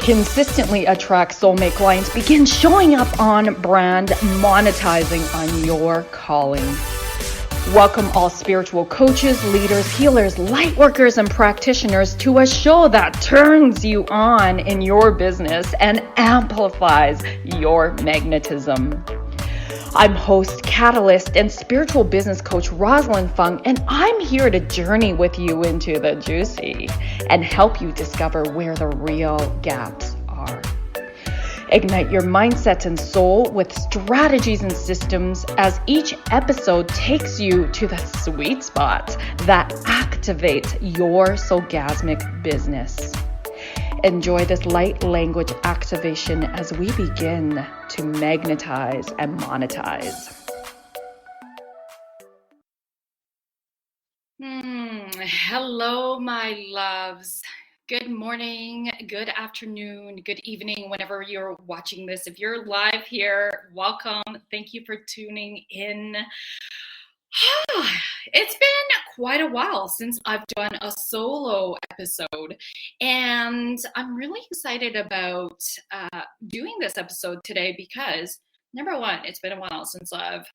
consistently attract soulmate clients, begin showing up on brand, monetizing on your calling. Welcome all spiritual coaches, leaders, healers, light workers, and practitioners to a show that turns you on in your business and amplifies your magnetism. I'm host, catalyst, and spiritual business coach Rosalyn Fung, and I'm here to journey with you into the juicy and help you discover where the real gaps are. Ignite your mindset and soul with strategies and systems as each episode takes you to the sweet spot that activates your Soulgasmic business. Enjoy this light language activation as we begin to magnetize and monetize. Hello, my loves. Good morning, good afternoon, good evening, whenever you're watching this. If you're live here, welcome. Thank you for tuning in. It's been quite a while since I've done a solo episode, and I'm really excited about doing this episode today because, number one, it's been a while since I've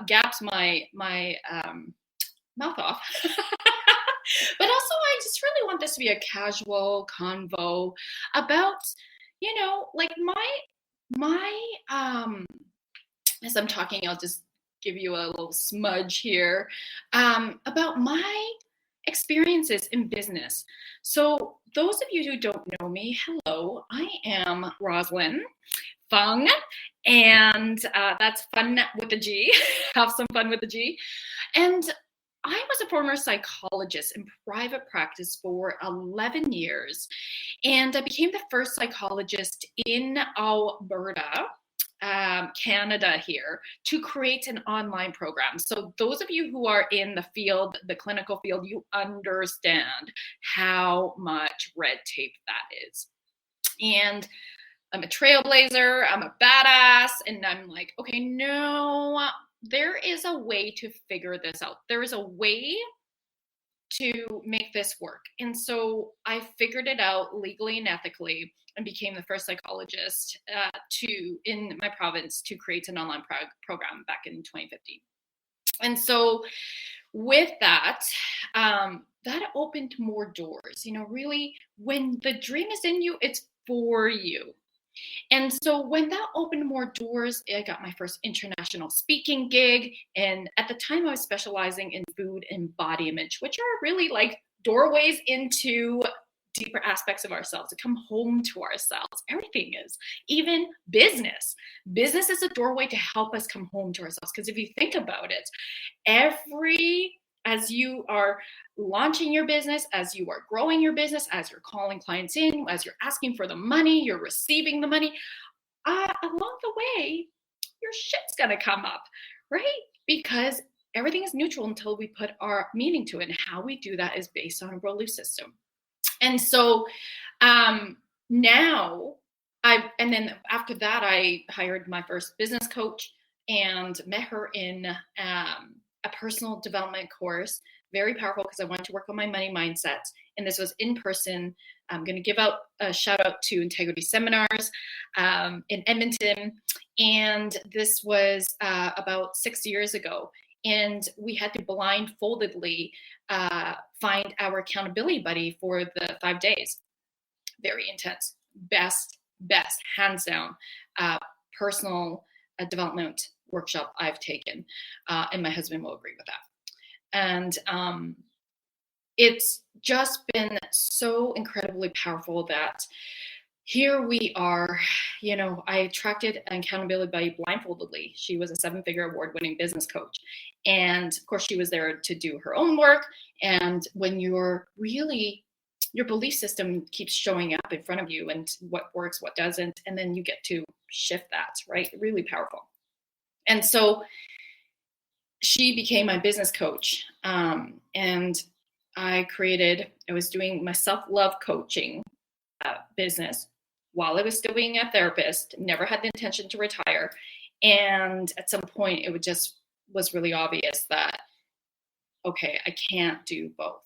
gapped my mouth off. But also, I just really want this to be a casual convo about, like my as I'm talking, I'll just give you a little smudge here about my experiences in business. So those of you who don't know me, hello, I am Rosalyn Fung, and that's fun with a G. Have some fun with a G. And I was a former psychologist in private practice for 11 years, and I became the first psychologist in Alberta, Canada here, to create an online program. So those of you who are in the field, the clinical field, you understand how much red tape that is. And I'm a trailblazer, I'm a badass, and I'm like, okay, no, there is a way to figure this out. There is a way to make this work. And so I figured it out legally and ethically and became the first psychologist in my province to create an online program back in 2015. And so with that, that opened more doors. Really, when the dream is in you, it's for you. And so when that opened more doors, I got my first international speaking gig. And at the time I was specializing in food and body image, which are really like doorways into deeper aspects of ourselves, to come home to ourselves. Everything is, even business. Business is a doorway to help us come home to ourselves. Because if you think about it, as you are launching your business, as you are growing your business, as you're calling clients in, as you're asking for the money, you're receiving the money, along the way, your shit's gonna come up, right? Because everything is neutral until we put our meaning to it. And how we do that is based on a belief system. And so now, and then after that, I hired my first business coach and met her in a personal development course, very powerful because I wanted to work on my money mindset. And this was in person. I'm going to give out a shout out to Integrity Seminars in Edmonton. And this was about 6 years ago. And we had to blindfoldedly find our accountability buddy for the 5 days. Very intense. Best, hands down, personal development workshop I've taken, and my husband will agree with that. And it's just been so incredibly powerful that here we are. I attracted an accountability buddy blindfoldedly. She was a 7-figure award-winning business coach, and of course she was there to do her own work. And when your belief system keeps showing up in front of you, and what works, what doesn't, and then you get to shift that, right? Really powerful. And so she became my business coach. And I was doing my self-love coaching business while I was still being a therapist, never had the intention to retire. And at some point was really obvious that, okay, I can't do both.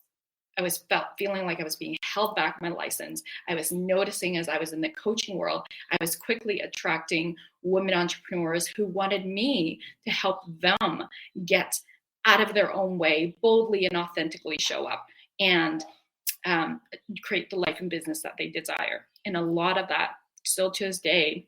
I was feeling like I was being held back my license. I was noticing as I was in the coaching world, I was quickly attracting women entrepreneurs who wanted me to help them get out of their own way, boldly and authentically show up and create the life and business that they desire. And a lot of that, still to this day,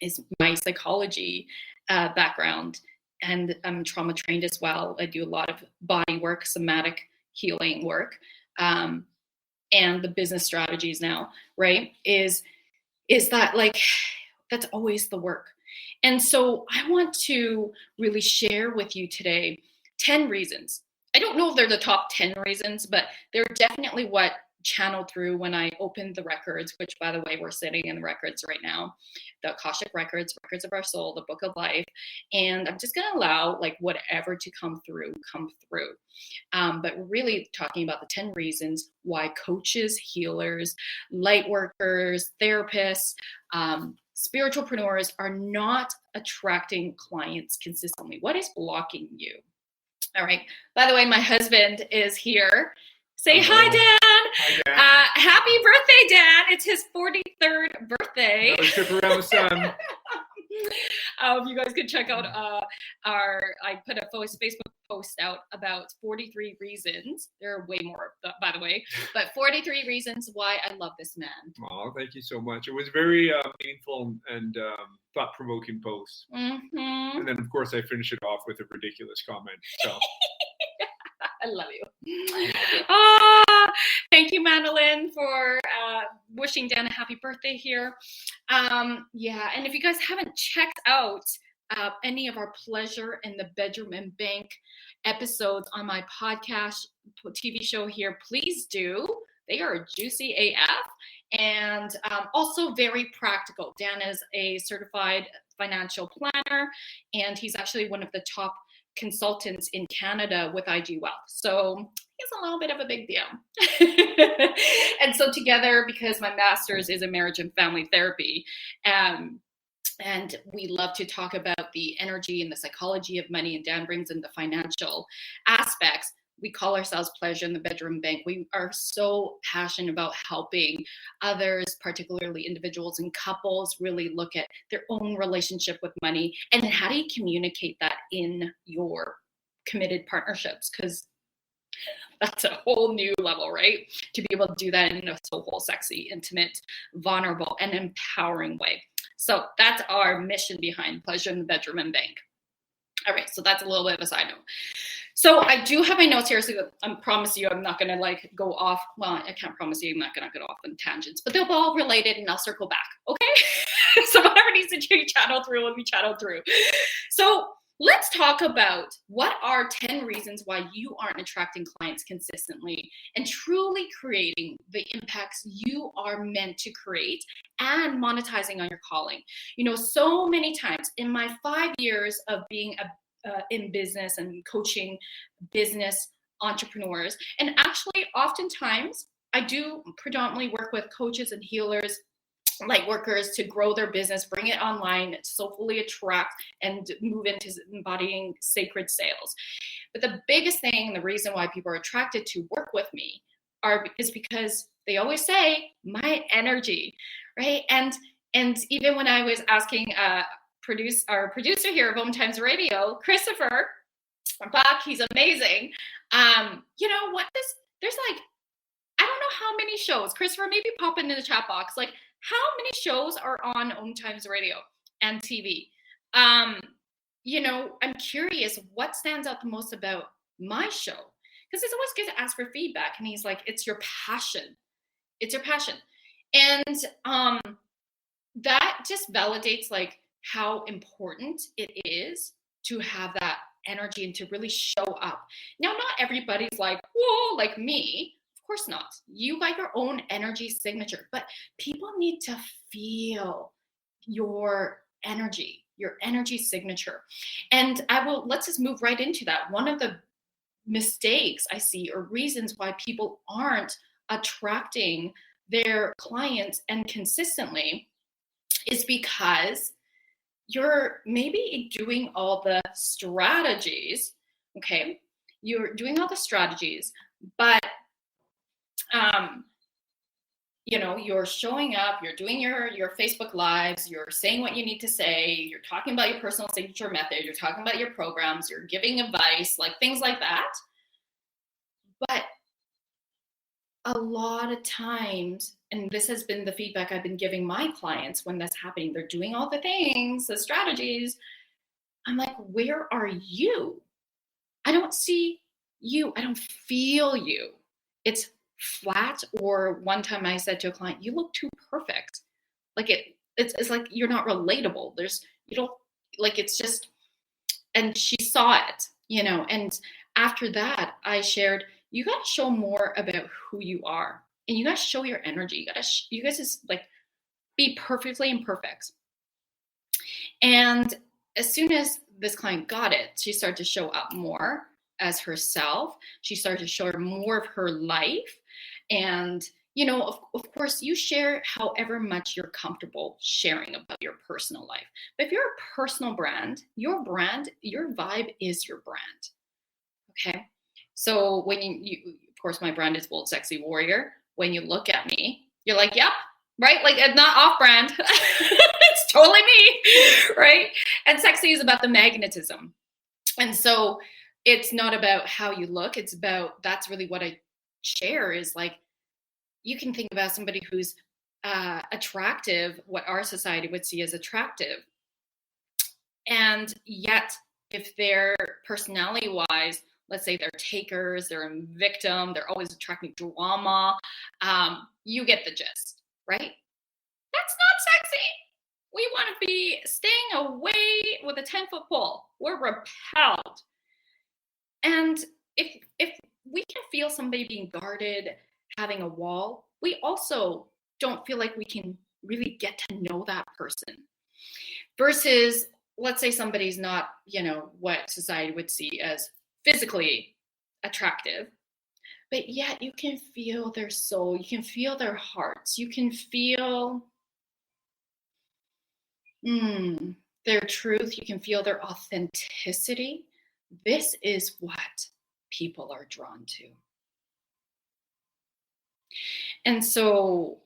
is my psychology background. And I'm trauma trained as well. I do a lot of body work, somatic healing work, and the business strategies now, right? Is that like, that's always the work. And so I want to really share with you today 10 reasons. I don't know if they're the top 10 reasons, but they're definitely what channeled through when I opened the records, which, by the way, we're sitting in the records right now, the Akashic records, records of our soul, the book of life. And I'm just going to allow like whatever to come through. But really talking about the 10 reasons why coaches, healers, light workers, therapists, spiritualpreneurs are not attracting clients consistently. What is blocking you? All right. By the way, my husband is here. Say hi, Dan. Hi, Dan. Happy birthday, Dan. It's his 43rd birthday. Another trip around the sun. You guys can check out I put a Facebook post out about 43 reasons. There are way more, by the way, but 43 reasons why I love this man. Oh, thank you so much. It was very meaningful and thought-provoking post. Mm-hmm. And then, of course, I finish it off with a ridiculous comment. So. I love you. Thank you, Madeline, for wishing Dan a happy birthday here. And if you guys haven't checked out any of our Pleasure in the Bedroom and Bank episodes on my podcast, TV show here, please do. They are juicy AF and also very practical. Dan is a certified financial planner, and he's actually one of the top consultants in Canada with IG Wealth. So he's a little bit of a big deal. And so together, because my master's is in marriage and family therapy, and we love to talk about the energy and the psychology of money, and Dan brings in the financial aspects. We call ourselves Pleasure in the Bedroom Bank. We are so passionate about helping others, particularly individuals and couples, really look at their own relationship with money. And then how do you communicate that in your committed partnerships? Because that's a whole new level, right? To be able to do that in a soulful, sexy, intimate, vulnerable, and empowering way. So that's our mission behind Pleasure in the Bedroom and Bank. All right, so that's a little bit of a side note. So I do have my notes here, so I promise you I'm not going to like go off. Well, I can't promise you I'm not going to go off on tangents, but they'll be all related and I'll circle back, okay? So whatever needs to be channeled through will be channeled through. So let's talk about what are 10 reasons why you aren't attracting clients consistently and truly creating the impacts you are meant to create and monetizing on your calling. You know, so many times in my 5 years of being in business and coaching business entrepreneurs, and actually oftentimes I do predominantly work with coaches and healers, light workers, to grow their business, bring it online, soulfully attract and move into embodying sacred sales. But the biggest thing, the reason why people are attracted to work with me is because they always say my energy, right? And even when I was asking our producer here of OMTimes Radio, Christopher Bach, he's amazing. You know what? There's like, I don't know how many shows. Christopher, maybe pop into the chat box. Like, how many shows are on OMTimes Radio and TV? You know, I'm curious what stands out the most about my show, because it's always good to ask for feedback. And he's like, it's your passion. It's your passion. And that just validates like how important it is to have that energy and to really show up. Now, not everybody's like, whoa, like me. Of course not. You got your own energy signature, but people need to feel your energy signature. And let's just move right into that. One of the mistakes I see, or reasons why people aren't attracting their clients and consistently, is because you're maybe doing all the strategies, okay? You're doing all the strategies, but you know, you're showing up, you're doing your Facebook lives, you're saying what you need to say, you're talking about your personal signature method, you're talking about your programs, you're giving advice, like things like that. But a lot of times, and this has been the feedback I've been giving my clients when that's happening, they're doing all the things, the strategies. I'm like, where are you? I don't see you. I don't feel you. It's flat. Or one time I said to a client, you look too perfect. Like it's like you're not relatable. You don't, like, it's just, and she saw it, you know. And after that, I shared, you got to show more about who you are, and you got to show your energy. You guys just like be perfectly imperfect. And as soon as this client got it, she started to show up more as herself. She started to show her more of her life. And, you know, of course, you share however much you're comfortable sharing about your personal life. But if you're a personal brand, your vibe is your brand. Okay. So when you of course, my brand is Bold Sexy Warrior. When you look at me, you're like, yep, right? Like, it's not off brand. It's totally me, right? And sexy is about the magnetism. And so it's not about how you look. It's about, that's really what I share, is like, you can think about somebody who's attractive, what our society would see as attractive. And yet, if they're personality wise, let's say they're takers, they're a victim, they're always attracting drama, you get the gist, right? That's not sexy. We want to be staying away with a 10-foot pole. We're repelled. And if we can feel somebody being guarded, having a wall, we also don't feel like we can really get to know that person. Versus, let's say somebody's not, you know, what society would see as physically attractive, but yet you can feel their soul, you can feel their hearts, you can feel their truth, you can feel their authenticity. This is what people are drawn to. And so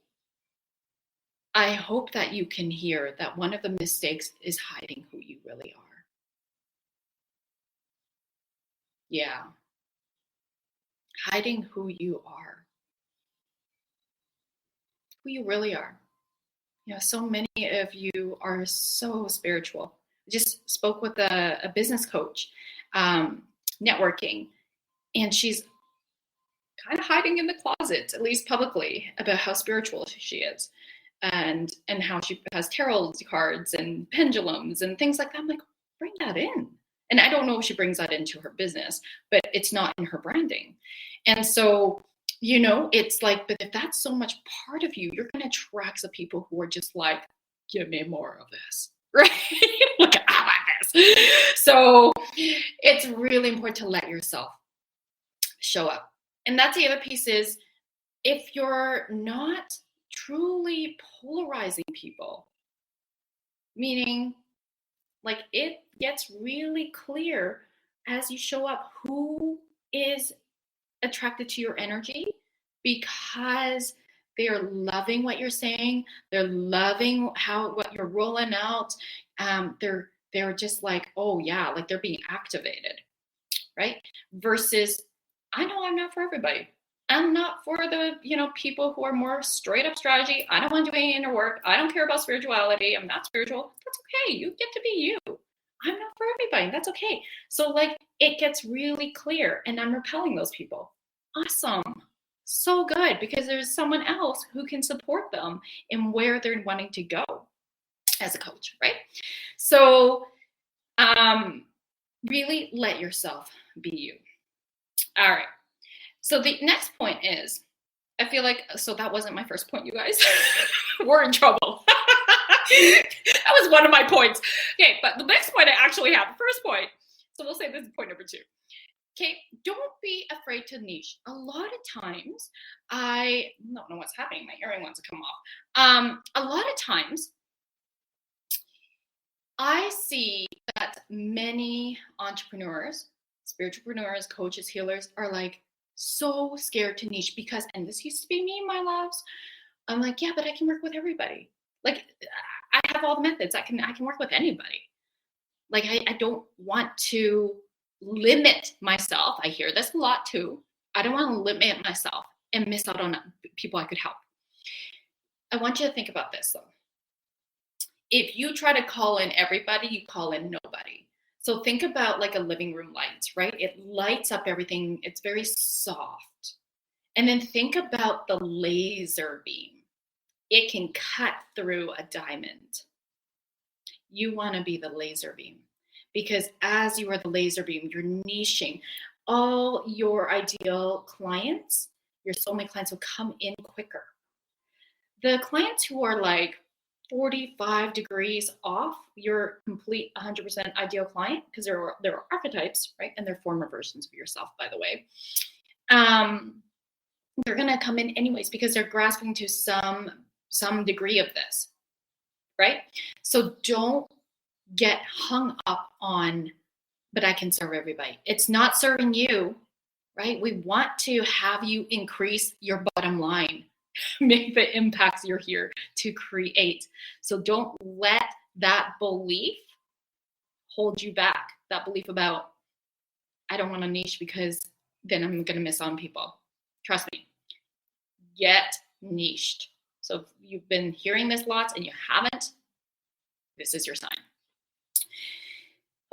I hope that you can hear that one of the mistakes is hiding who you really are. Yeah. Hiding who you are. Who you really are. You know, so many of you are so spiritual. I just spoke with a business coach, networking, and she's kind of hiding in the closet, at least publicly, about how spiritual she is, and how she has tarot cards and pendulums and things like that. I'm like, bring that in. And I don't know if she brings that into her business, but it's not in her branding. And so, you know, it's like, but if that's so much part of you, you're going to attract the people who are just like, give me more of this, right? Like, I like this. So it's really important to let yourself show up. And that's the other piece, is if you're not truly polarizing people, meaning like it gets really clear as you show up who is attracted to your energy, because they're loving what you're saying, they're loving what you're rolling out, they're just like, oh yeah, like they're being activated, right? Versus, I know I'm not for everybody. I'm not for the, you know, people who are more straight up strategy. I don't want to do any inner work. I don't care about spirituality. I'm not spiritual. That's okay. You get to be you. I'm not for everybody. That's okay. So like it gets really clear, and I'm repelling those people. Awesome. So good, because there's someone else who can support them in where they're wanting to go as a coach, right? So really let yourself be you. All right. So the next point is, I feel like, so that wasn't my first point, you guys. We're in trouble. That was one of my points. Okay, but the next point I actually have, the first point. So we'll say this is point number 2. Okay, don't be afraid to niche. A lot of times, I don't know what's happening. My earring wants to come off. A lot of times, I see that many entrepreneurs, spiritualpreneurs, coaches, healers are like, so scared to niche because, and this used to be me, my loves, I'm like, yeah, but I can work with everybody. Like, I have all the methods. I can work with anybody. Like, I don't want to limit myself. I hear this a lot too. I don't want to limit myself and miss out on people I could help. I want you to think about this though. If you try to call in everybody, you call in nobody. So think about like a living room light, right? It lights up everything. It's very soft. And then think about the laser beam. It can cut through a diamond. You want to be the laser beam, because as you are the laser beam, you're niching. All your ideal clients, your soulmate clients, will come in quicker. The clients who are like 45 degrees off your complete 100% ideal client, because there are archetypes, right? And they're former versions of yourself, by the way. They're going to come in anyways because they're grasping to some degree of this, right? So don't get hung up on, but I can serve everybody. It's not serving you, right? We want to have you increase your bottom line, make the impacts you're here to create. So don't let that belief hold you back. That belief about, I don't want to niche because then I'm going to miss on people. Trust me, get niched. So if you've been hearing this lots and you haven't, this is your sign.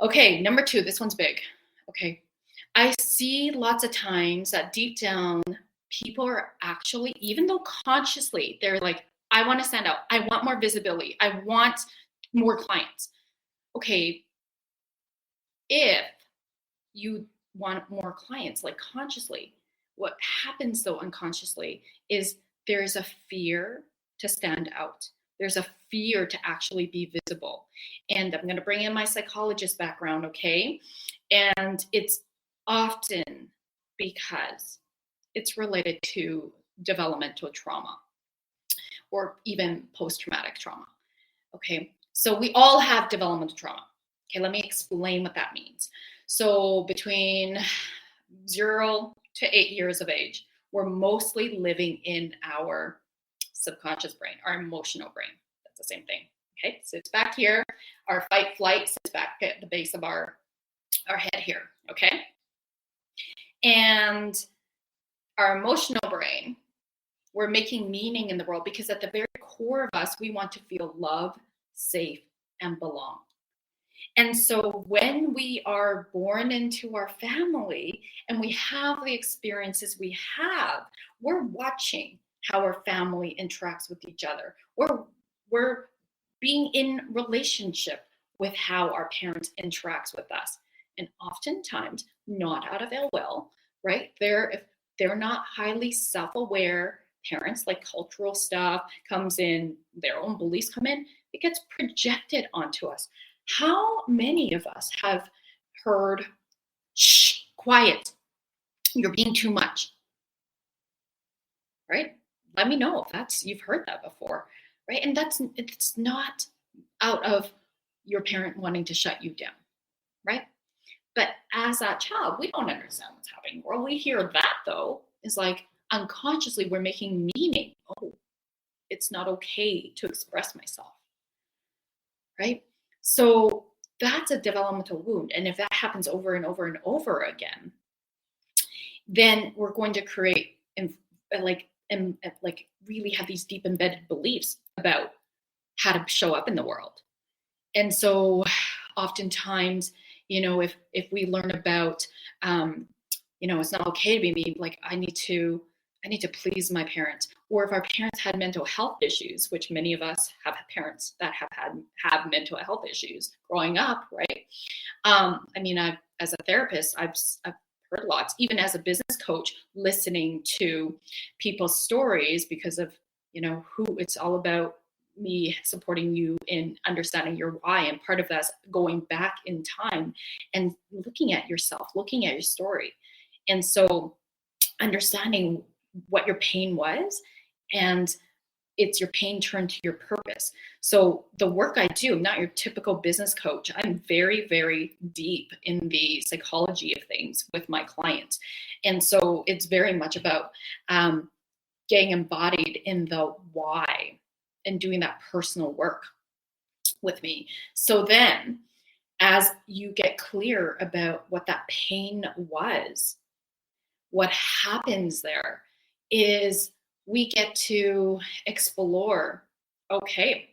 Okay, number 2, this one's big. Okay, I see lots of times that deep down, people are actually, even though consciously, they're like, I want to stand out. I want more visibility. I want more clients. Okay, if you want more clients, like consciously, what happens though unconsciously is there's a fear to stand out. There's a fear to actually be visible. And I'm going to bring in my psychologist background, okay? And it's often because it's related to developmental trauma or even post-traumatic trauma, okay? So we all have developmental trauma. Okay, let me explain what that means. So between 0 to 8 years of age, we're mostly living in our subconscious brain, our emotional brain. That's the same thing. Okay, so it's back here. Our fight flight sits back at the base of our head here. Okay, and our emotional brain, we're making meaning in the world because at the very core of us, we want to feel loved, safe, and belong. And so when we are born into our family and we have the experiences we have, we're watching how our family interacts with each other. We're being in relationship with how our parents interacts with us. And oftentimes, not out of ill will, right? If they're not highly self-aware parents, like cultural stuff comes in, their own beliefs come in, it gets projected onto us. How many of us have heard, shh, quiet, you're being too much, right? Let me know if you've heard that before, right? And it's not out of your parent wanting to shut you down, right? But as that child, we don't understand what's happening. Or we hear that though, is like unconsciously we're making meaning. Oh, it's not okay to express myself, right? So that's a developmental wound. And if that happens over and over and over again, then we're going to create and really have these deep embedded beliefs about how to show up in the world. And so oftentimes, if we learn about, it's not okay to be me, like I need to please my parents. Or if our parents had mental health issues, which many of us have parents that have mental health issues growing up, right? As a therapist, I've heard lots, even as a business coach, listening to people's stories because of, who it's all about me supporting you in understanding your why. And part of that's going back in time and looking at yourself, looking at your story. And so understanding what your pain was and it's your pain turned to your purpose. So the work I do, I'm not your typical business coach. I'm very, very deep in the psychology of things with my clients. And so it's very much about getting embodied in the why and doing that personal work with me. So then as you get clear about what that pain was, what happens there is we get to explore, okay,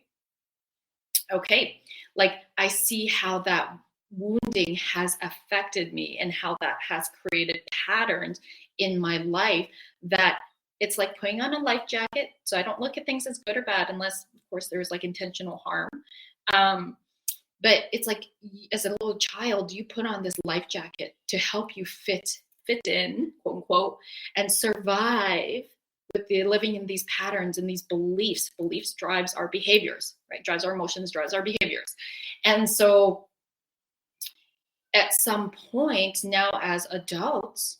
like I see how that wounding has affected me and how that has created patterns in my life that it's like putting on a life jacket. So I don't look at things as good or bad unless, of course, there's like intentional harm. But it's like as a little child, you put on this life jacket to help you fit in, quote unquote, and survive with the living in these patterns and these beliefs. Beliefs drives our behaviors, right? Drives our emotions, drives our behaviors. And so at some point now as adults,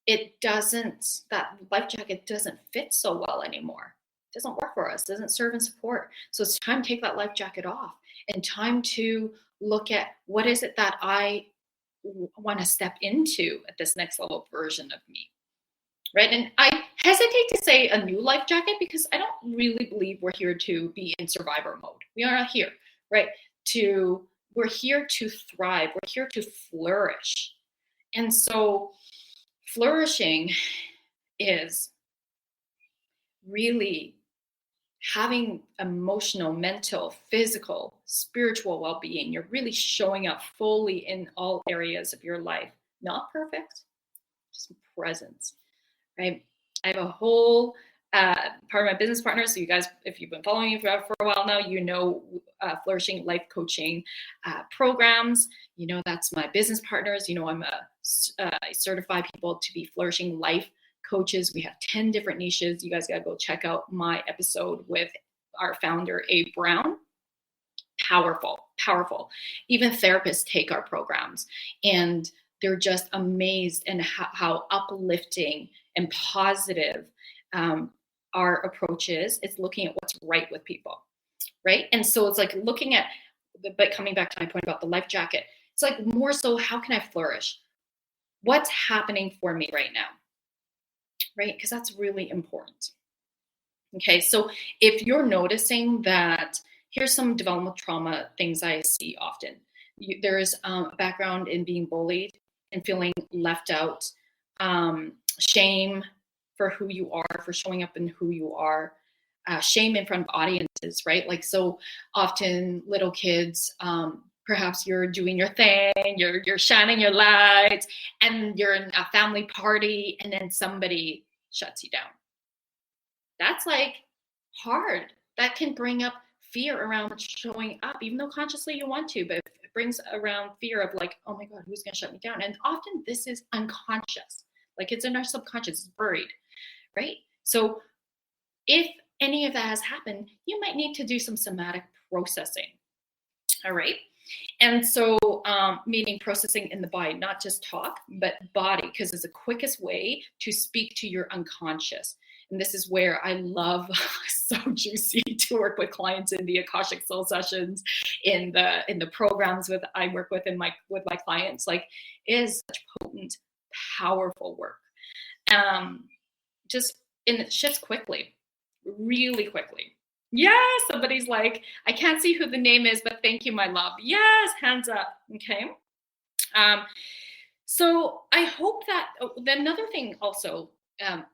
that life jacket doesn't fit so well anymore. It doesn't work for us, doesn't serve and support. So it's time to take that life jacket off and time to look at what is it that I want to step into at this next level version of me, right? And I hesitate to say a new life jacket because I don't really believe we're here to be in survivor mode. We are not here, right? We're here to thrive. We're here to flourish. And so flourishing is really having emotional, mental, physical, spiritual well-being. You're really showing up fully in all areas of your life. Not perfect, just presence, right? I have a whole part of my business partners. So you guys, if you've been following me for a while now, you know Flourishing Life Coaching programs. You know that's my business partners. You know I certify people to be Flourishing Life coaches. We have 10 different niches. You guys got to go check out my episode with our founder, Abe Brown. Powerful. Even therapists take our programs and they're just amazed in how uplifting and positive our approach is. It's looking at what's right with people, right? And so it's like looking at, but coming back to my point about the life jacket, it's like more so how can I flourish? What's happening for me right now? Right? Because that's really important. Okay, so if you're noticing that, here's some developmental trauma things I see often. There's a background in being bullied and feeling left out, shame for who you are, for showing up in who you are, shame in front of audiences, right? Like so often little kids, perhaps you're doing your thing, you're shining your lights, and you're in a family party, and then somebody shuts you down. That's like hard. That can bring up fear around showing up, even though consciously you want to, but it brings around fear of like, oh my God, who's going to shut me down? And often this is unconscious, like it's in our subconscious, it's buried, right? So if any of that has happened, you might need to do some somatic processing, all right? And so, meaning processing in the body, not just talk, but body, because it's the quickest way to speak to your unconscious. And this is where I love, so juicy, to work with clients in the Akashic soul sessions, in the programs I work with with my clients. Like, it is such potent, powerful work. And it shifts quickly, really quickly. Yes, somebody's like, I can't see who the name is, but thank you, my love. Yes, hands up. Okay. So I hope that another thing also,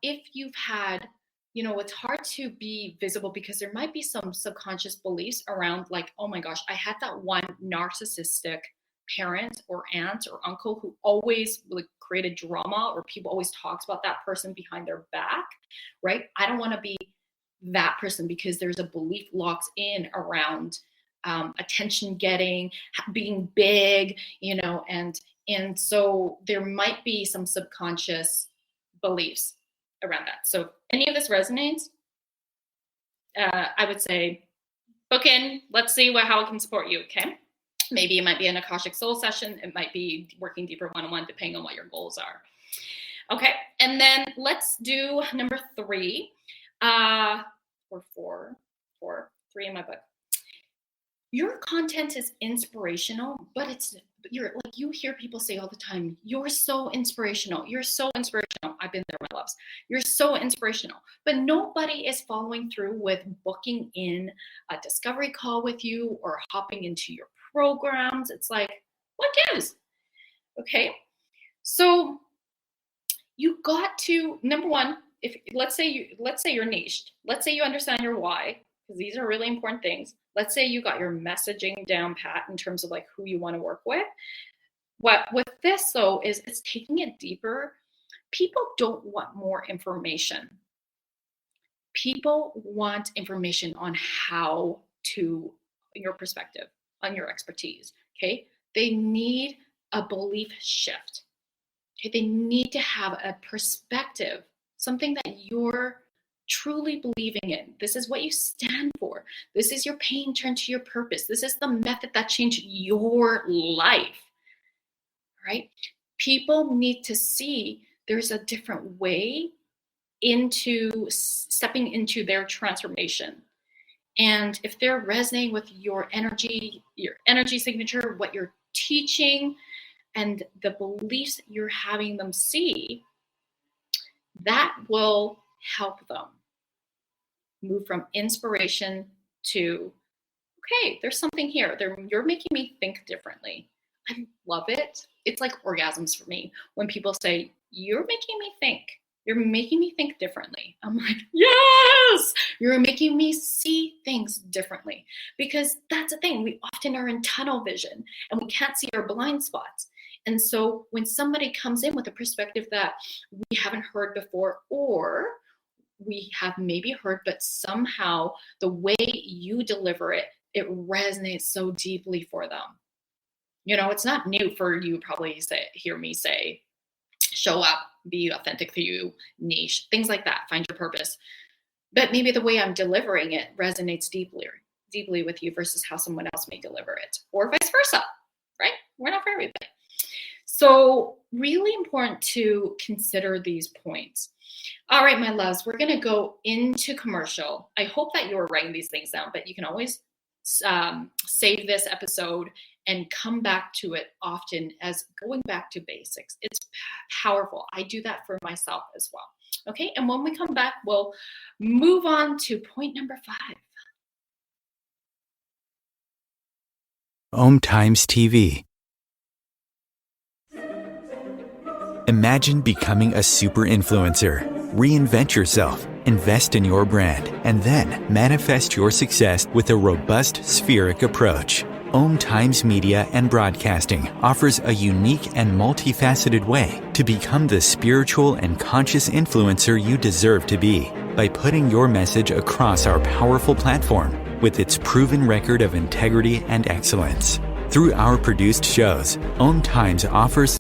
if you've had, it's hard to be visible because there might be some subconscious beliefs around like, oh my gosh, I had that one narcissistic parent or aunt or uncle who always like created drama, or people always talks about that person behind their back, right? I don't want to be that person because there's a belief locked in around attention getting, being big, and so there might be some subconscious beliefs around that. So if any of this resonates, I would say book in. Let's see how it can support you, okay? Maybe it might be an Akashic Soul session. It might be working deeper one-on-one, depending on what your goals are. Okay, and then let's do number 3. or three in my book. Your content is inspirational, but you're like, you hear people say all the time, you're so inspirational. You're so inspirational. I've been there, my loves. You're so inspirational, but nobody is following through with booking in a discovery call with you or hopping into your programs. It's like, what gives? Okay. So you got to, number one, if let's say you're niched, let's say you understand your why, because these are really important things. Let's say you got your messaging down pat in terms of like who you want to work with. What with this though is it's taking it deeper. People don't want more information. People want information on how to, your perspective, on your expertise. Okay. They need a belief shift. Okay. They need to have a perspective, something that you're truly believing in. This is what you stand for. This is your pain turned to your purpose. This is the method that changed your life, right? People need to see there's a different way into stepping into their transformation. And if they're resonating with your energy signature, what you're teaching, and the beliefs you're having them see, that will help them move from inspiration to, okay, there's something here. You're making me think differently. I love it. It's like orgasms for me when people say, you're making me think. You're making me think differently. I'm like, yes, you're making me see things differently. Because that's the thing. We often are in tunnel vision and we can't see our blind spots. And so when somebody comes in with a perspective that we haven't heard before, or we have maybe heard, but somehow the way you deliver it, it resonates so deeply for them. You know, it's not new for you probably hear me say, show up, be authentic to you, niche, things like that, find your purpose. But maybe the way I'm delivering it resonates deeply with you versus how someone else may deliver it, or vice versa, right? We're not for everybody. So really important to consider these points. All right, my loves, we're going to go into commercial. I hope that you're writing these things down, but you can always save this episode and come back to it often as going back to basics. It's powerful. I do that for myself as well. Okay, and when we come back, we'll move on to point number 5. OMTimes TV. Imagine becoming a super influencer. Reinvent yourself, invest in your brand, and then manifest your success with a robust spheric approach. OMTimes Media and Broadcasting offers a unique and multifaceted way to become the spiritual and conscious influencer you deserve to be by putting your message across our powerful platform with its proven record of integrity and excellence. Through our produced shows, OMTimes offers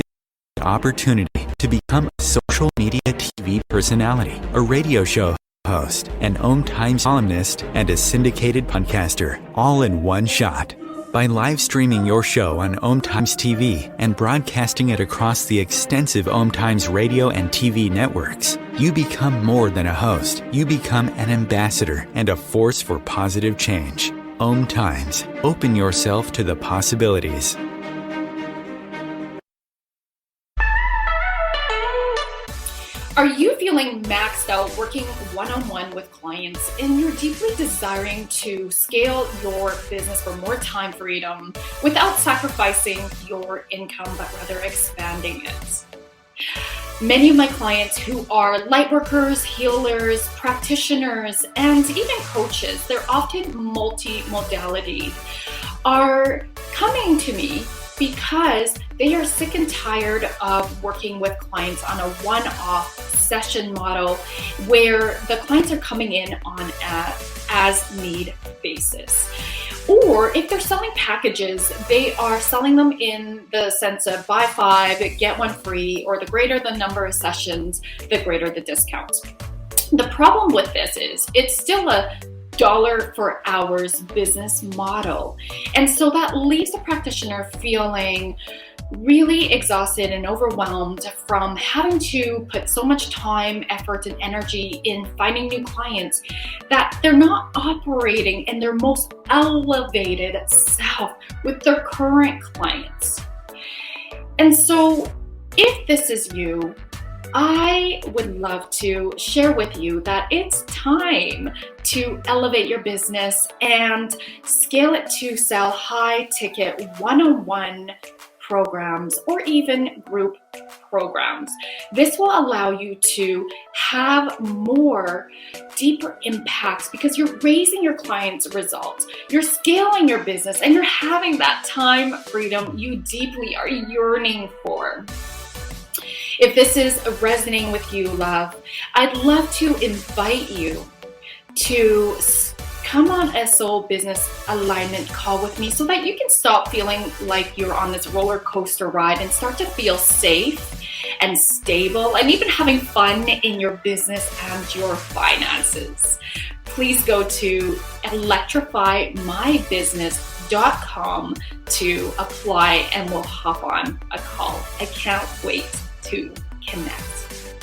the opportunity to become a social media TV personality, a radio show host, an OMTimes columnist, and a syndicated podcaster, all in one shot. By live streaming your show on OMTimes TV and broadcasting it across the extensive OMTimes radio and TV networks, you become more than a host. You become an ambassador and a force for positive change. OMTimes. Open yourself to the possibilities. Are you feeling maxed out working one-on-one with clients and you're deeply desiring to scale your business for more time freedom without sacrificing your income, but rather expanding it? Many of my clients who are light workers, healers, practitioners, and even coaches, they're often multi-modality, are coming to me because they are sick and tired of working with clients on a one-off session model where the clients are coming in on an as-need basis. Or if they're selling packages, they are selling them in the sense of buy 5, get 1 free, or the greater the number of sessions, the greater the discount. The problem with this is it's still a dollar for hours business model. And so that leaves the practitioner feeling really exhausted and overwhelmed from having to put so much time, effort, and energy in finding new clients that they're not operating in their most elevated self with their current clients. And so, if this is you, I would love to share with you that it's time to elevate your business and scale it to sell high ticket one-on-one programs or even group programs. This will allow you to have more deeper impacts because you're raising your clients' results, you're scaling your business, and you're having that time freedom you deeply are yearning for. If this is resonating with you, love, I'd love to invite you to come on a soul business alignment call with me so that you can stop feeling like you're on this roller coaster ride and start to feel safe and stable and even having fun in your business and your finances. Please go to electrifymybusiness.com to apply and we'll hop on a call. I can't wait to connect.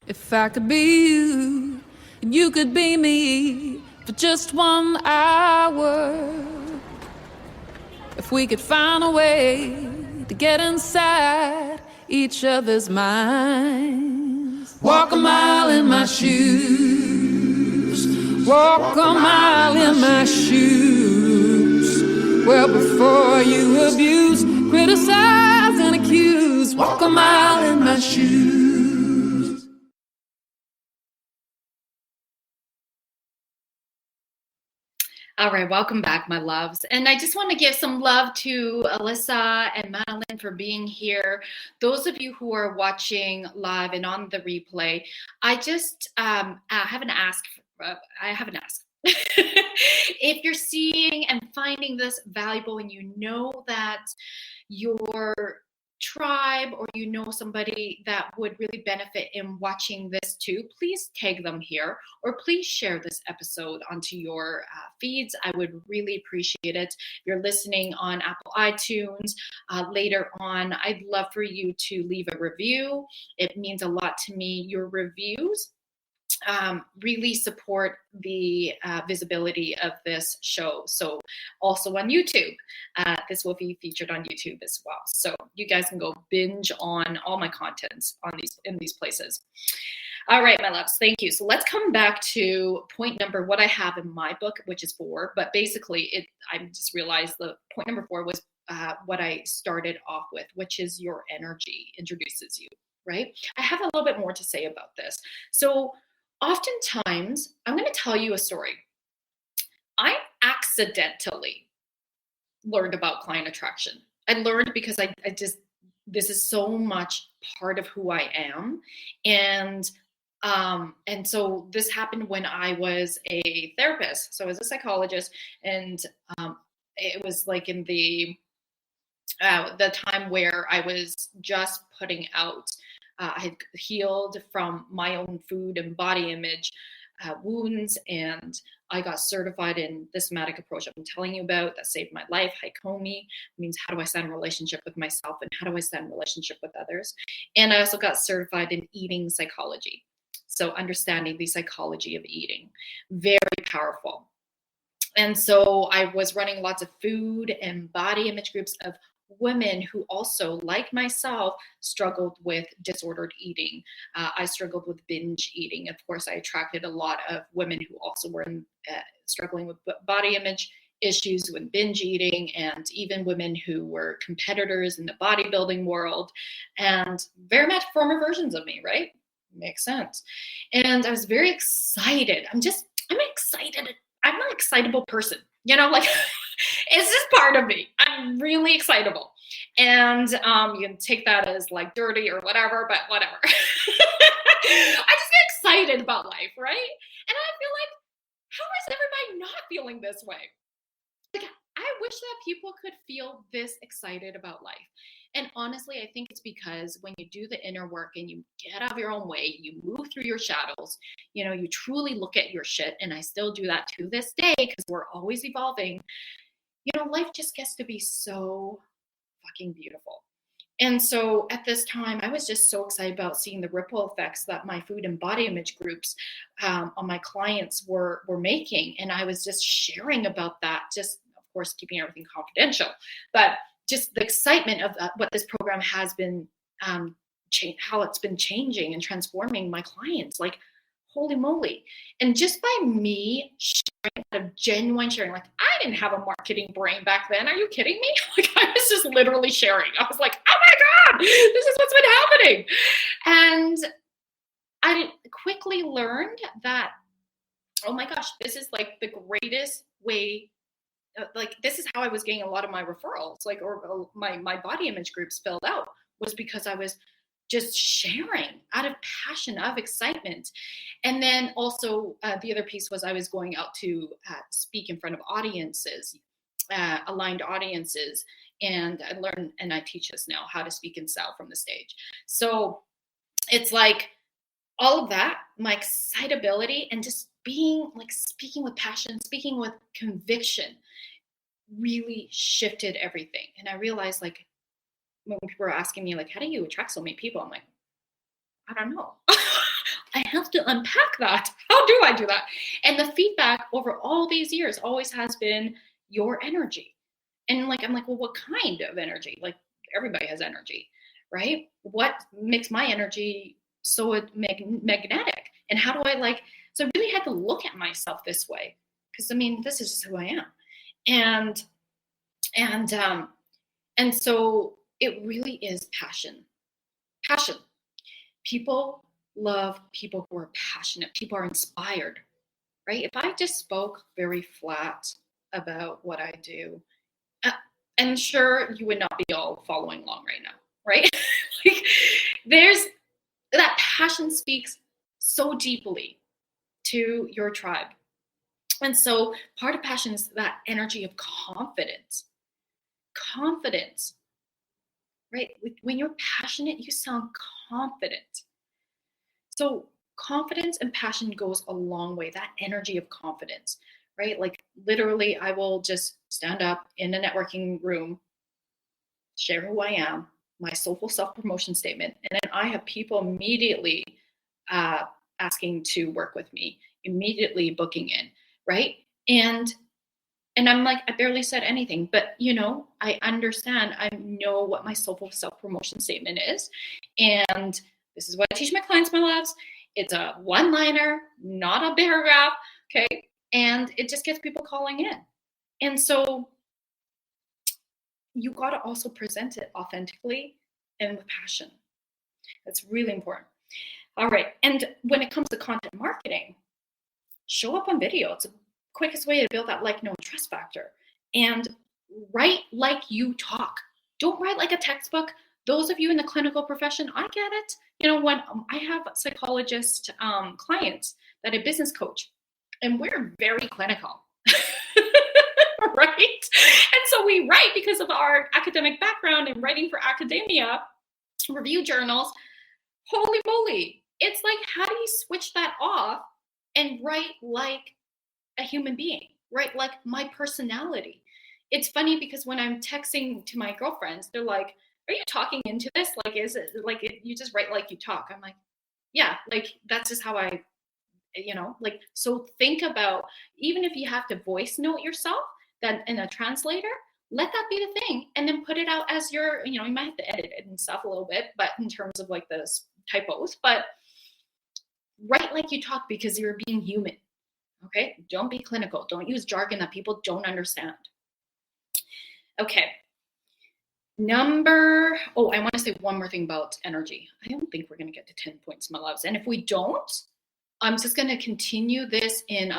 If I could be you and you could be me for just 1 hour, if we could find a way to get inside each other's minds, walk a mile in my shoes, walk a mile in my shoes. Well, before you abuse, criticize and accuse, walk a mile in my shoes. All right, welcome back, my loves. And I just want to give some love to Alyssa and Madeline for being here. Those of you who are watching live and on the replay, I just have an ask. If you're seeing and finding this valuable and you know that your tribe or you know somebody that would really benefit in watching this too, please tag them here or please share this episode onto your feeds. I would really appreciate it. If you're listening on Apple iTunes later on, I'd love for you to leave a review. It means a lot to me. Your reviews really support the visibility of this show. So also on YouTube, this will be featured on YouTube as well. So you guys can go binge on all my contents on in these places. All right, my loves, thank you. So let's come back to point number, what I have in my book, which is 4, but basically I just realized the point number 4 was what I started off with, which is your energy introduces you, right? I have a little bit more to say about this. So oftentimes, I'm going to tell you a story. I accidentally learned about client attraction. I learned because I just, this is so much part of who I am. And so this happened when I was a therapist. So I was a psychologist, and it was like in the time where I was just putting out, I had healed from my own food and body image wounds, and I got certified in the somatic approach I'm telling you about that saved my life. Haikomi means how do I stand in relationship with myself and how do I stand in relationship with others. And I also got certified in eating psychology. So understanding the psychology of eating, very powerful. And so I was running lots of food and body image groups of women who also, like myself, struggled with disordered eating. I struggled with binge eating. Of course, I attracted a lot of women who also were struggling with body image issues, with binge eating, and even women who were competitors in the bodybuilding world, and very much former versions of me, right? Makes sense. And I was very excited. I'm excited. I'm an excitable person, you know, like it's just part of me. I'm really excitable. And you can take that as like dirty or whatever, but whatever. I just get excited about life, right? And I feel like, how is everybody not feeling this way? Like, I wish that people could feel this excited about life. And honestly, I think it's because when you do the inner work and you get out of your own way, you move through your shadows, you know, you truly look at your shit. And I still do that to this day because we're always evolving. life just gets to be so fucking beautiful. And so at this time, I was just so excited about seeing the ripple effects that my food and body image groups on my clients were making. And I was just sharing about that, just of course, keeping everything confidential, but just the excitement of what this program has been, how it's been changing and transforming my clients, like, holy moly. And just by me sharing, out of genuine sharing, like, I didn't have a marketing brain back then. Are you kidding me? Like, I was just literally sharing. I was like, oh my God, this is what's been happening. And I quickly learned that, oh my gosh, this is like the greatest way. Like, this is how I was getting a lot of my referrals, like, or my body image groups filled out, was because I was just sharing out of passion, out of excitement. And then also the other piece was I was going out to speak in front of audiences, aligned audiences, and I learn and I teach us now how to speak and sell from the stage. So it's like all of that, my excitability, and just being like speaking with passion, speaking with conviction, really shifted everything. And I realized, like, when people were asking me, like, how do you attract so many people? I'm like, I don't know. I have to unpack that. How do I do that? And the feedback over all these years always has been your energy. And like, I'm like, well, what kind of energy? Like, everybody has energy, right? What makes my energy so magnetic? And how do I, like, so I really had to look at myself this way, because I mean, this is just who I am. And so it really is passion. Passion. People love people who are passionate. People are inspired, right? If I just spoke very flat about what I do, I'm sure you would not be all following along right now, right? Like, there's that passion speaks so deeply to your tribe. And so part of passion is that energy of confidence. Confidence. Right? When you're passionate, you sound confident. So confidence and passion goes a long way, that energy of confidence, right? Like, literally, I will just stand up in a networking room, share who I am, my soulful self-promotion statement, and then I have people immediately asking to work with me, immediately booking in, right? And I'm like, I barely said anything, but I understand. I know what my soulful self-promotion statement is. And this is what I teach my clients, my loves. It's a one-liner, not a paragraph. Okay. And it just gets people calling in. And so you got to also present it authentically and with passion. That's really important. All right. And when it comes to content marketing, show up on video. It's quickest way to build that like, know, and trust factor. And write like you talk. Don't write like a textbook. Those of you in the clinical profession, I get it. When I have psychologist clients that I business coach, and we're very clinical, right? And so we write because of our academic background and writing for academia, review journals. Holy moly. It's like, how do you switch that off and write like a human being, right? Like my personality. It's funny because when I'm texting to my girlfriends, they're like, are you talking into this? Like, is it like you just write like you talk? I'm like, yeah, like that's just how I, like, so think about, even if you have to voice note yourself that in a translator, let that be the thing. And then put it out as your, you might have to edit it and stuff a little bit, but in terms of like the typos, but write like you talk because you're being human. Okay, don't be clinical. Don't use jargon that people don't understand. Okay. I want to say one more thing about energy. I don't think we're going to get to 10 points, my loves. And if we don't, I'm just going to continue this in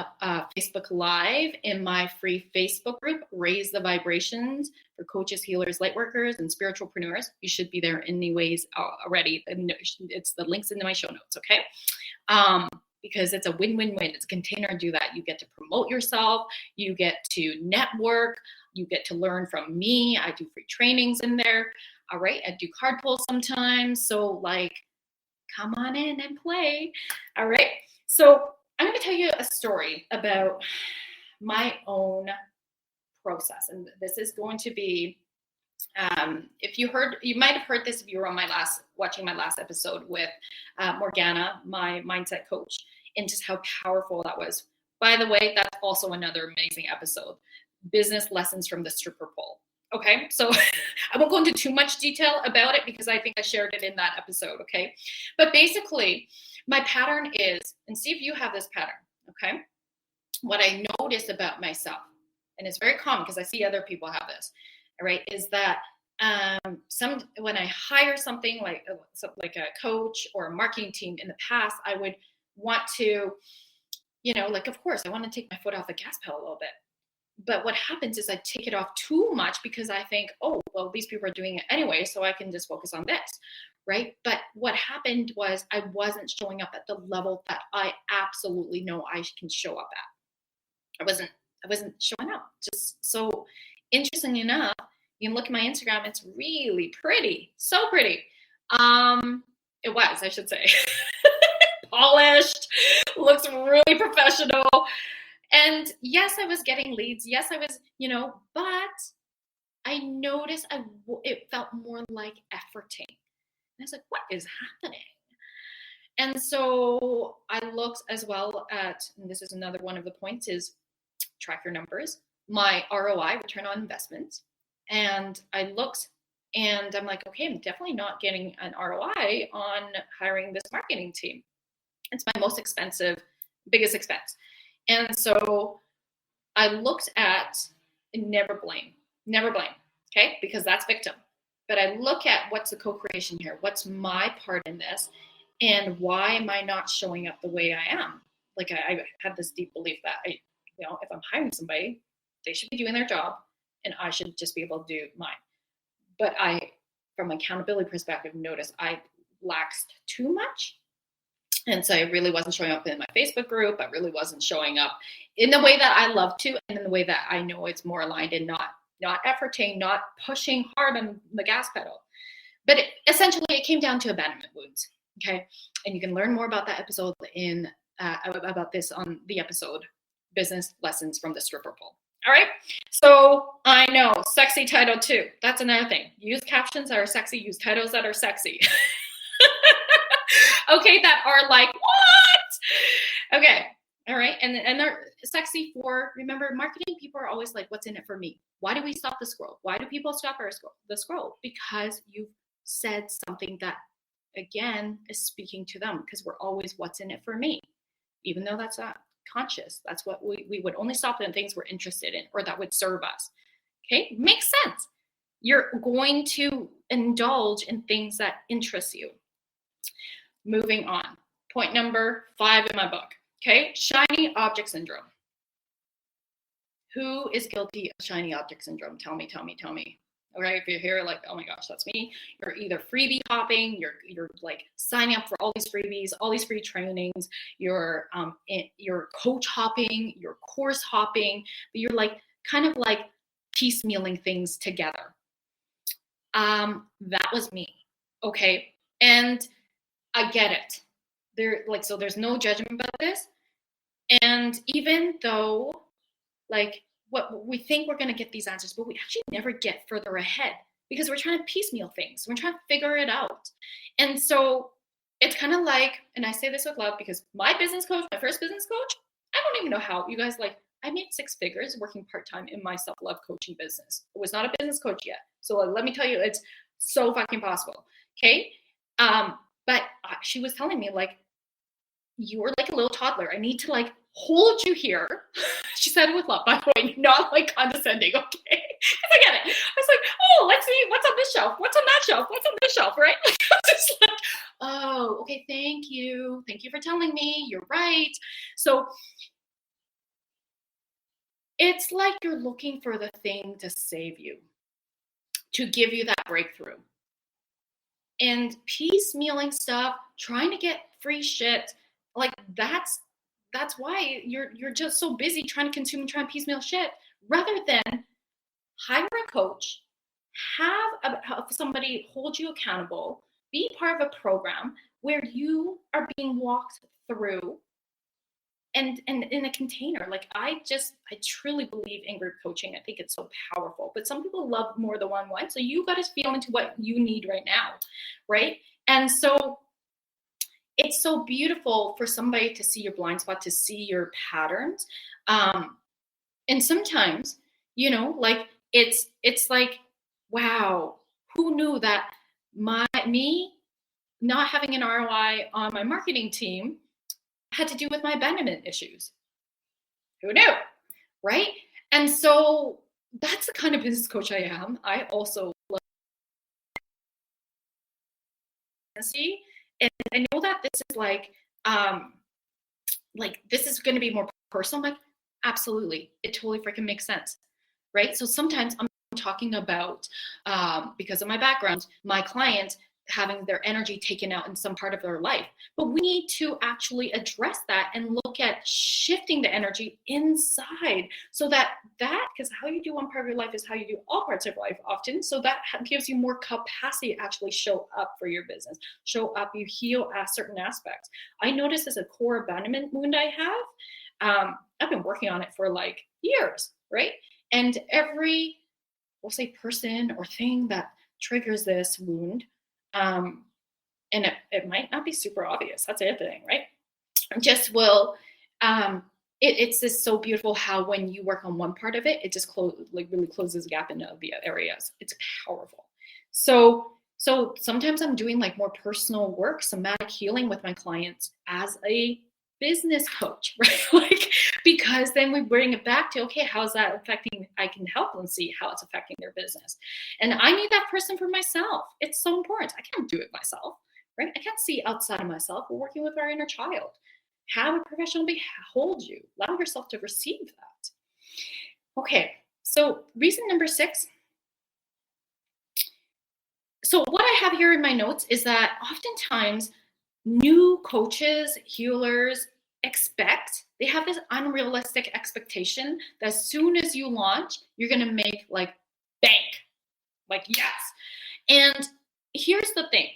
Facebook Live in my free Facebook group, Raise the Vibrations for Coaches, Healers, Lightworkers, and Spiritualpreneurs. You should be there anyways already. It's the links in my show notes, okay? Because it's a win-win-win. It's a container to do that. You get to promote yourself. You get to network. You get to learn from me. I do free trainings in there. All right. I do card pulls sometimes. So like, come on in and play. All right. So I'm going to tell you a story about my own process. And this is going to be, you might have heard this if you were on watching my last episode with Morgana, my mindset coach, and just how powerful that was. By the way, that's also another amazing episode, business lessons from the stripper pole. Okay, so I won't go into too much detail about it because I think I shared it in that episode. Okay, but basically my pattern is, and see if you have this pattern. Okay, what I notice about myself, and it's very common because I see other people have this, right, is that when I hire something like a coach or a marketing team in the past, I would want to, of course, I want to take my foot off the gas pedal a little bit. But what happens is I take it off too much because I think, oh, well, these people are doing it anyway, so I can just focus on this, right? But what happened was I wasn't showing up at the level that I absolutely know I can show up at. I wasn't showing up. Just so interesting enough, you can look at my Instagram, it's really pretty, so pretty. It was, I should say. Polished, looks really professional. And yes, I was getting leads. Yes, I was, but I noticed it felt more like efforting. And I was like, what is happening? And so I looked as well at, and this is another one of the points, is track your numbers, my ROI, return on investment. And I looked and I'm like, okay, I'm definitely not getting an ROI on hiring this marketing team. It's my most expensive, biggest expense. And so I looked at, never blame, okay? Because that's victim. But I look at what's the co-creation here? What's my part in this? And why am I not showing up the way I am? Like I had this deep belief that if I'm hiring somebody, they should be doing their job and I should just be able to do mine. But from an accountability perspective, noticed I laxed too much. And so I really wasn't showing up in my Facebook group. I really wasn't showing up in the way that I love to, and in the way that I know it's more aligned and not efforting, not pushing hard on the gas pedal. But essentially, it came down to abandonment wounds. Okay, and you can learn more about that episode about this on the episode, Business Lessons from the Stripper Pole. All right. So I know, sexy title too. That's another thing. Use captions that are sexy. Use titles that are sexy. Okay, that are like, what? Okay, all right, and they're sexy for, remember, marketing people are always like, what's in it for me? Why do we stop the scroll? Why do people stop the scroll? Because you've said something that, again, is speaking to them, because we're always, what's in it for me? Even though that's not conscious, that's what we would only stop in things we're interested in or that would serve us. Okay, makes sense. You're going to indulge in things that interest you. Moving on. Point number 5 in my book. Okay, shiny object syndrome. Who is guilty of shiny object syndrome? Tell me. Okay, if you're here like, oh my gosh, that's me. You're either freebie hopping, you're like signing up for all these freebies, all these free trainings, you're coach hopping, you're course hopping, but you're like kind of like piecemealing things together. That was me. Okay, and I get it. There's no judgment about this. And even though, what we think we're going to get these answers, but we actually never get further ahead because we're trying to piecemeal things. We're trying to figure it out. And so it's kind of like, and I say this with love because my first business coach, I don't even know how, you guys, I made 6 figures working part-time in my self-love coaching business. I was not a business coach yet. So let me tell you, it's so fucking possible. Okay. But she was telling me, you were like a little toddler. I need to hold you here. She said it with love, by the way, not condescending, okay? Because I get it. I was like, oh, let's see what's on this shelf, what's on that shelf, what's on this shelf, right? I was just like, oh, okay, thank you for telling me, you're right. So it's like you're looking for the thing to save you, to give you that breakthrough. And piecemealing stuff, trying to get free shit, that's why you're just so busy trying to consume and trying to piecemeal shit, rather than hire a coach, have somebody hold you accountable, be part of a program where you are being walked through and in a container. Like I truly believe in group coaching. I think it's so powerful, but some people love more the one-on-one. So you got to feel into what you need right now, right? And so it's so beautiful for somebody to see your blind spot, to see your patterns. And sometimes, like it's like, wow, who knew that me not having an ROI on my marketing team had to do with my abandonment issues? Who knew, right? And so that's the kind of business coach I am. I also love see, and I know that this is like this is going to be more personal. Like, absolutely, it totally freaking makes sense, right? So sometimes I'm talking about because of my background, my client having their energy taken out in some part of their life. But we need to actually address that and look at shifting the energy inside so that because how you do one part of your life is how you do all parts of life often. So that gives you more capacity to actually show up for your business, show up, you heal certain aspects. I notice as a core abandonment wound I have, I've been working on it for like years, right? And every, we'll say, person or thing that triggers this wound, and it might not be super obvious. That's the other thing, right? Just will, it's just so beautiful how when you work on one part of it, it just really closes the gap in the areas. It's powerful. So sometimes I'm doing like more personal work, somatic healing with my clients as a business coach, right? Because then we bring it back to, okay, how's that affecting? I can help them see how it's affecting their business. And I need that person for myself. It's so important. I can't do it myself, right? I can't see outside of myself. We're working with our inner child. Have a professional hold you. Allow yourself to receive that. Okay, so reason number 6. So what I have here in my notes is that oftentimes new coaches, healers they have this unrealistic expectation that as soon as you launch, you're going to make like bank, like yes. And here's the thing.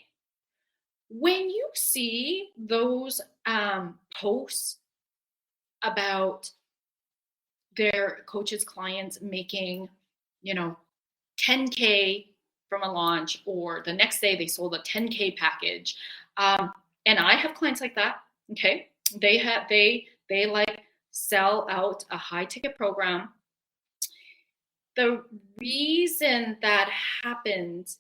When you see those posts about their coaches, clients making, 10K from a launch, or the next day they sold a 10K package. And I have clients like that. Okay. They like sell out a high ticket program. The reason that happens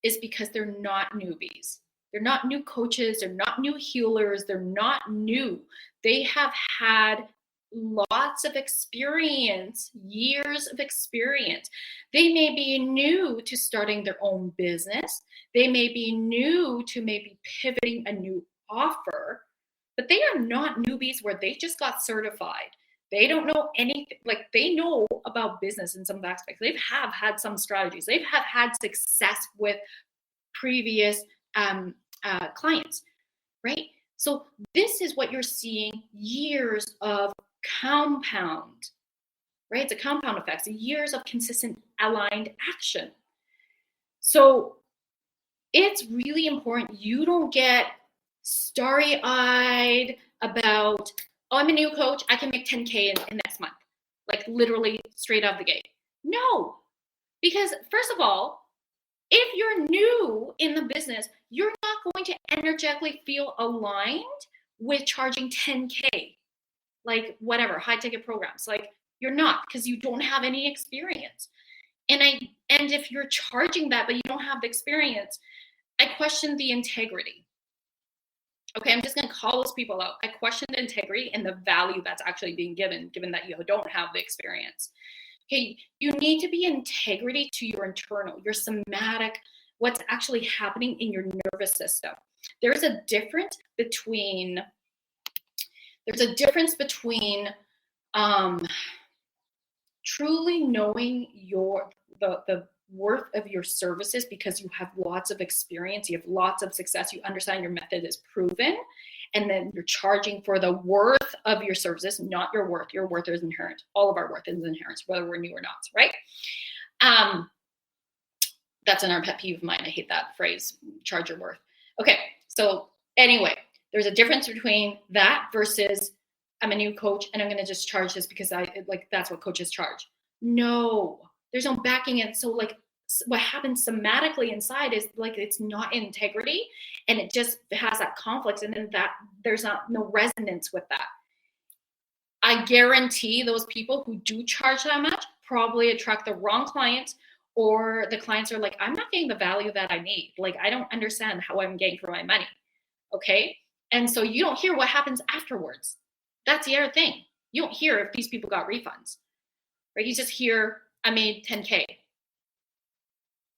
is because they're not newbies. They're not new coaches. They're not new healers. They're not new. They have had lots of experience, years of experience. They may be new to starting their own business. They may be new to maybe pivoting a new offer, but they are not newbies where they just got certified. They don't know anything. Like, they know about business in some aspects. They have had some strategies. They have had success with previous clients, right? So this is what you're seeing, years of compound, right? It's a compound effect, so years of consistent aligned action. So it's really important you don't get starry-eyed about, oh, I'm a new coach, I can make 10K in next month, like literally straight out of the gate. No, because first of all, if you're new in the business, you're not going to energetically feel aligned with charging 10K, like whatever, high ticket programs. Like, you're not, because you don't have any experience. And if you're charging that, but you don't have the experience, I question the integrity. Okay, I'm just going to call those people out. I question the integrity and the value that's actually being given that you don't have the experience. Okay, you need to be integrity to your internal, your somatic, what's actually happening in your nervous system. There's a difference between truly knowing the worth of your services because you have lots of experience, you have lots of success, you understand your method is proven, and then you're charging for the worth of your services, not your worth. Your worth is inherent. All of our worth is inherent, whether we're new or not, right? That's another pet peeve of mine. I hate that phrase, charge your worth. Okay, so anyway, there's a difference between that versus I'm a new coach and I'm going to just charge this because that's what coaches charge. No, there's no backing it. So like what happens somatically inside is like, it's not integrity, and it just has that conflict. And then that there's no resonance with that. I guarantee those people who do charge that much probably attract the wrong clients, or the clients are like, I'm not getting the value that I need. Like, I don't understand how I'm getting for my money. Okay. And so you don't hear what happens afterwards. That's the other thing. You don't hear if these people got refunds, right? You just hear, I made 10K.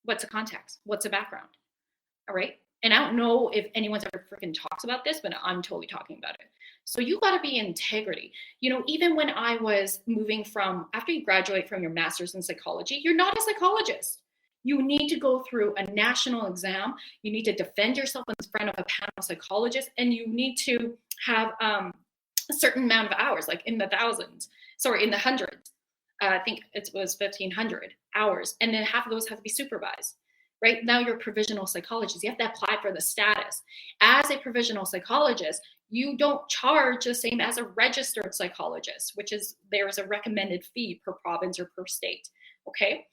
What's the context? What's the background? All right. And I don't know if anyone's ever freaking talks about this, but I'm totally talking about it. So you got to be integrity. You know, even when I was moving from, after you graduate from your master's in psychology, you're not a psychologist. You need to go through a national exam. You need to defend yourself in front of a panel of psychologists, and you need to have a certain amount of hours, like in the hundreds. I think it was 1,500 hours. And then half of those have to be supervised. Right now, you're a provisional psychologist. You have to apply for the status. As a provisional psychologist, you don't charge the same as a registered psychologist, which is there is a recommended fee per province or per state. Okay,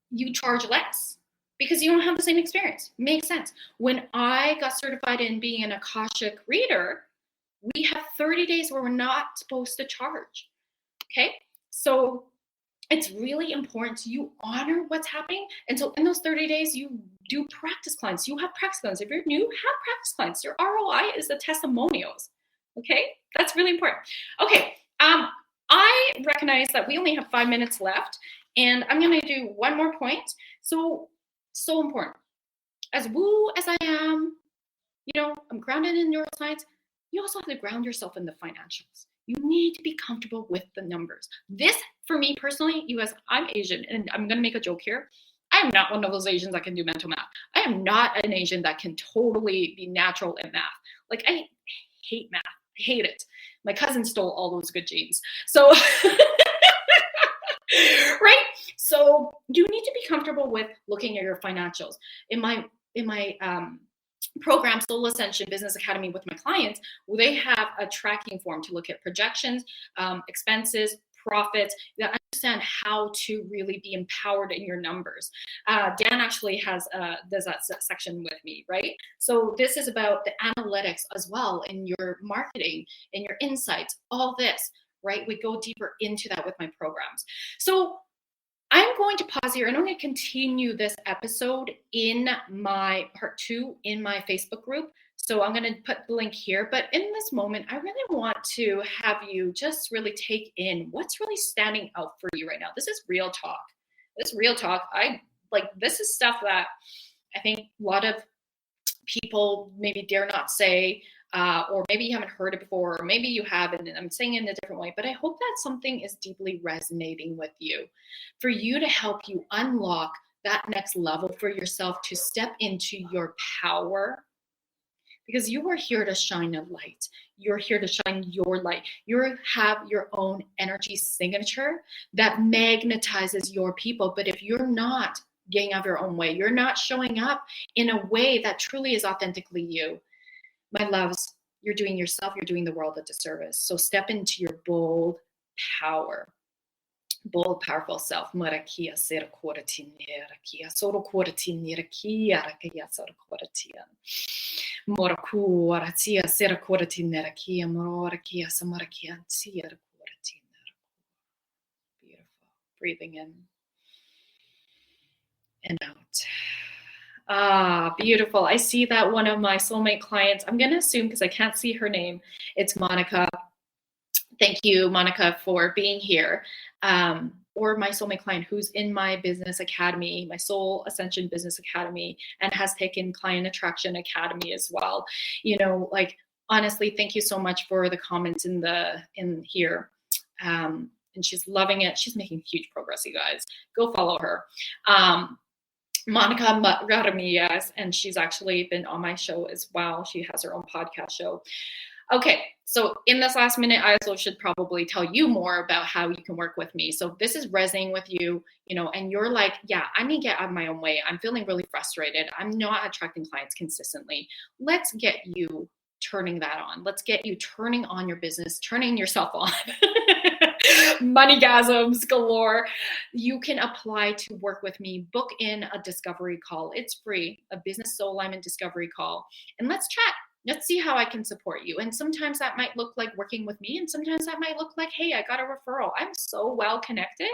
you charge less because you don't have the same experience. Makes sense. When I got certified in being an Akashic reader, we have 30 days where we're not supposed to charge. Okay, so it's really important you honor what's happening. And so in those 30 days, you do practice clients. You have practice clients. If you're new, have practice clients. Your ROI is the testimonials. Okay, that's really important. Okay, I recognize that we only have 5 minutes left, and I'm going to do one more point. So important. As woo as I am, you know, I'm grounded in neuroscience. You also have to ground yourself in the financials. You need to be comfortable with the numbers. This, for me personally, I'm Asian, and I'm going to make a joke here. I am not one of those Asians that can do mental math. I am not an Asian that can totally be natural in math. Like, I hate math. I hate it. My cousin stole all those good genes. So, right? So you need to be comfortable with looking at your financials. In my program, Soul Ascension Business Academy, with my clients, they have a tracking form to look at projections, expenses, profits, that understand how to really be empowered in your numbers. Dan actually does that section with me, right? So this is about the analytics as well in your marketing, in your insights, all this, right? We go deeper into that with my programs. So I'm going to pause here, and I'm going to continue this episode in my part 2 in my Facebook group. So I'm going to put the link here. But in this moment, I really want to have you just really take in what's really standing out for you right now. This is real talk. This is real talk. This is stuff that I think a lot of people maybe dare not say, or maybe you haven't heard it before, or maybe you have, and I'm saying it in a different way, but I hope that something is deeply resonating with you, for you to help you unlock that next level for yourself, to step into your power, because you are here to shine a light. You're here to shine your light. You have your own energy signature that magnetizes your people. But if you're not getting out of your own way, you're not showing up in a way that truly is authentically you, my loves, you're doing yourself, you're doing the world a disservice. So step into your bold power. Bold, powerful self. Marakia sera koratinera kia soro koratinera kia rakia soro koratia. Moraku aratia sera koratinera kia morakia samarakia sera koratinera. Beautiful. Breathing in and out. Ah, beautiful. I see that one of my soulmate clients, I'm going to assume because I can't see her name, it's Monica. Thank you, Monica, for being here. Or my soulmate client who's in my business academy, my Soul Ascension Business Academy, and has taken Client Attraction Academy as well. You know, like, honestly, thank you so much for the comments in here. And she's loving it. She's making huge progress, you guys. Go follow her. Monica Ramirez, and she's actually been on my show as well. She has her own podcast show. Okay, so in this last minute, I also should probably tell you more about how you can work with me. So this is resonating with you, you know, and you're like, yeah, I need to get out of my own way. I'm feeling really frustrated. I'm not attracting clients consistently. Let's get you turning that on. Let's get you turning on your business, turning yourself on. Moneygasms galore. You can apply to work with me. Book in a discovery call. It's free, a business soul alignment discovery call. And let's chat. Let's see how I can support you. And sometimes that might look like working with me. And sometimes that might look like, hey, I got a referral. I'm so well connected.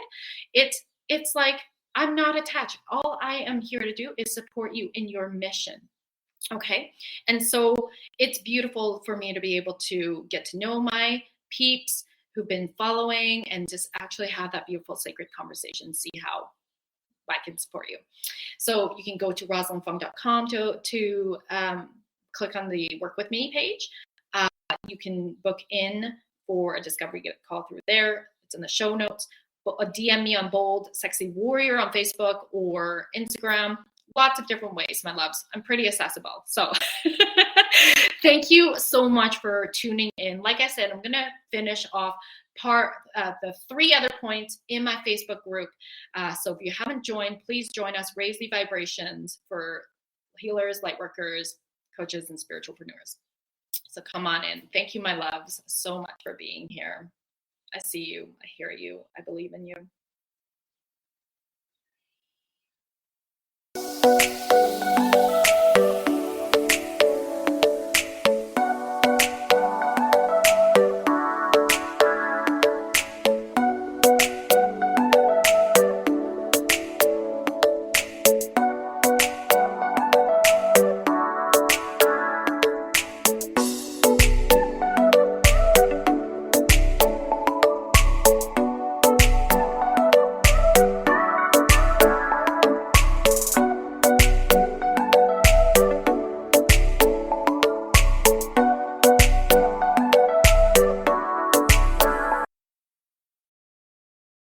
It's like, I'm not attached. All I am here to do is support you in your mission. Okay. And so it's beautiful for me to be able to get to know my peeps who've been following and just actually have that beautiful sacred conversation, see how I can support you. So you can go to rosalynfung.com to click on the work with me page. You can book in for a discovery call through there. It's in the show notes. DM me on Bold Sexy Warrior on Facebook or Instagram. Lots of different ways, my loves. I'm pretty accessible. So thank you so much for tuning in. Like I said, I'm going to finish off the 3 other points in my Facebook group. So if you haven't joined, please join us. Raise the vibrations for healers, light workers, coaches, and spiritualpreneurs. So come on in. Thank you, my loves, so much for being here. I see you. I hear you. I believe in you.